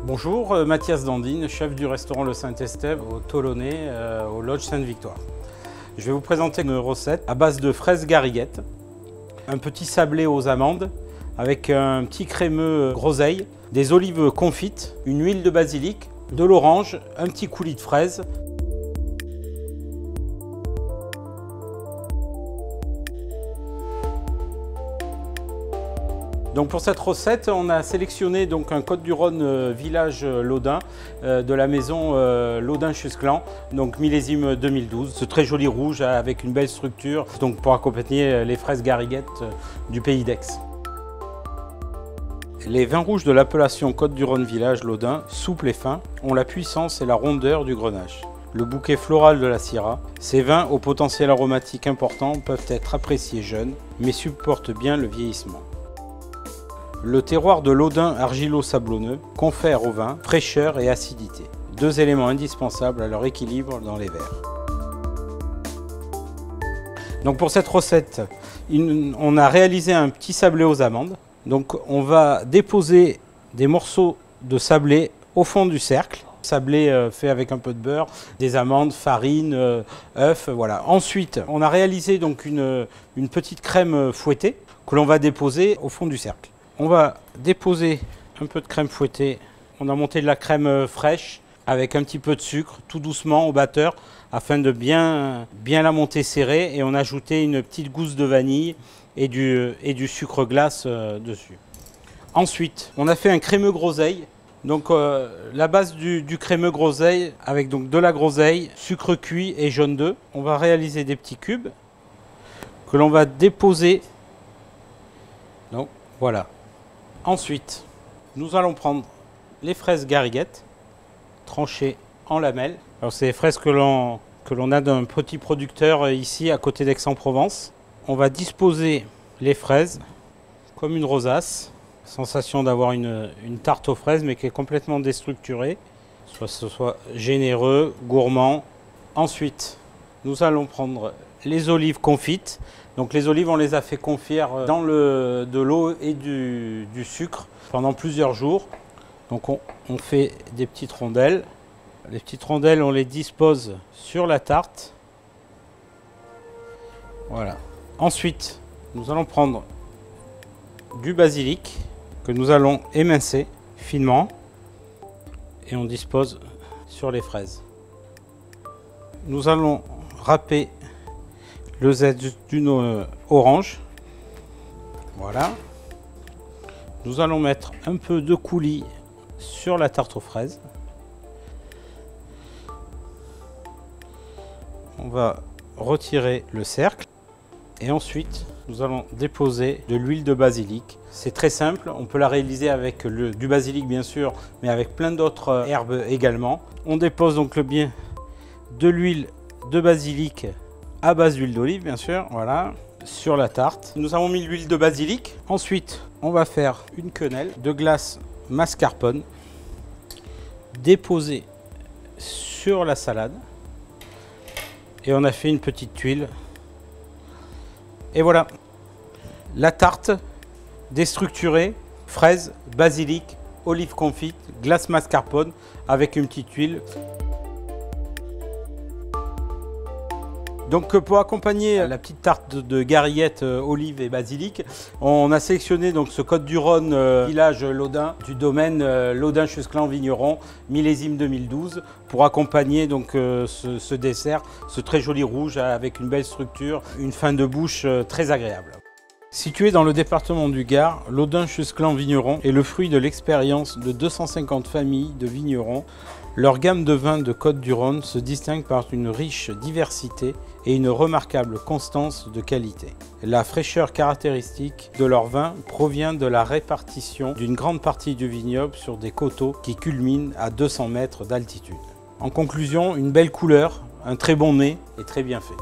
Bonjour, Mathias Dandine, chef du restaurant Le Saint-Estève au Tolonnais, au Lodge Sainte-Victoire. Je vais vous présenter une recette à base de fraises gariguettes, un petit sablé aux amandes avec un petit crémeux groseille, des olives confites, une huile de basilic, de l'orange, un petit coulis de fraises. Donc pour cette recette, on a sélectionné donc un Côtes-du-Rhône village Laudin de la maison Laudin-Chusclan, donc millésime 2012. Ce très joli rouge avec une belle structure, donc pour accompagner les fraises gariguettes du pays d'Aix. Les vins rouges de l'appellation Côtes-du-Rhône village Laudin, souples et fins, ont la puissance et la rondeur du grenache. Le bouquet floral de la Syrah. Ces vins au potentiel aromatique important peuvent être appréciés jeunes, mais supportent bien le vieillissement. Le terroir de Laudin argilo-sablonneux confère au vin fraîcheur et acidité, deux éléments indispensables à leur équilibre dans les verres. Donc pour cette recette, on a réalisé un petit sablé aux amandes. Donc on va déposer des morceaux de sablé au fond du cercle. Sablé fait avec un peu de beurre, des amandes, farine, œufs, voilà. Ensuite, on a réalisé donc une petite crème fouettée que l'on va déposer au fond du cercle. On va déposer un peu de crème fouettée. On a monté de la crème fraîche avec un petit peu de sucre, tout doucement au batteur, afin de bien la monter serrée. Et on a ajouté une petite gousse de vanille et du sucre glace dessus. Ensuite, on a fait un crémeux groseille. Donc la base du crémeux groseille avec donc de la groseille, sucre cuit et jaune d'œuf. On va réaliser des petits cubes que l'on va déposer. Donc voilà. Ensuite, nous allons prendre les fraises gariguettes tranchées en lamelles. Alors c'est les fraises que l'on a d'un petit producteur ici à côté d'Aix-en-Provence. On va disposer les fraises comme une rosace. Sensation d'avoir une tarte aux fraises mais qui est complètement déstructurée. Ce soit généreux, gourmand. Ensuite, nous allons prendre les olives confites. Donc les olives, on les a fait confire dans de l'eau et du sucre pendant plusieurs jours. Donc on fait des petites rondelles. Les petites rondelles, on les dispose sur la tarte. Voilà. Ensuite, nous allons prendre du basilic que nous allons émincer finement et on dispose sur les fraises. Nous allons râper le zeste d'une orange. Voilà. Nous allons mettre un peu de coulis sur la tarte aux fraises. On va retirer le cercle et ensuite nous allons déposer de l'huile de basilic. C'est très simple, on peut la réaliser avec du basilic bien sûr, mais avec plein d'autres herbes également. On dépose donc bien de l'huile de basilic à base d'huile d'olive bien sûr, voilà, sur la tarte. Nous avons mis l'huile de basilic. Ensuite, on va faire une quenelle de glace mascarpone déposée sur la salade. Et on a fait une petite tuile. Et voilà, la tarte déstructurée, fraises, basilic, olive confite, glace mascarpone avec une petite tuile. Donc pour accompagner la petite tarte de gariguettes, olive et basilic, on a sélectionné donc ce Côtes-du-Rhône village Laudin du domaine Laudin-Chusclan vigneron millésime 2012 pour accompagner donc ce dessert, ce très joli rouge avec une belle structure, une fin de bouche très agréable. Situé dans le département du Gard, Laudin-Chusclan vigneron est le fruit de l'expérience de 250 familles de vignerons. Leur gamme de vins de Côtes-du-Rhône se distingue par une riche diversité et une remarquable constance de qualité. La fraîcheur caractéristique de leurs vins provient de la répartition d'une grande partie du vignoble sur des coteaux qui culminent à 200 mètres d'altitude. En conclusion, une belle couleur, un très bon nez et très bien fait.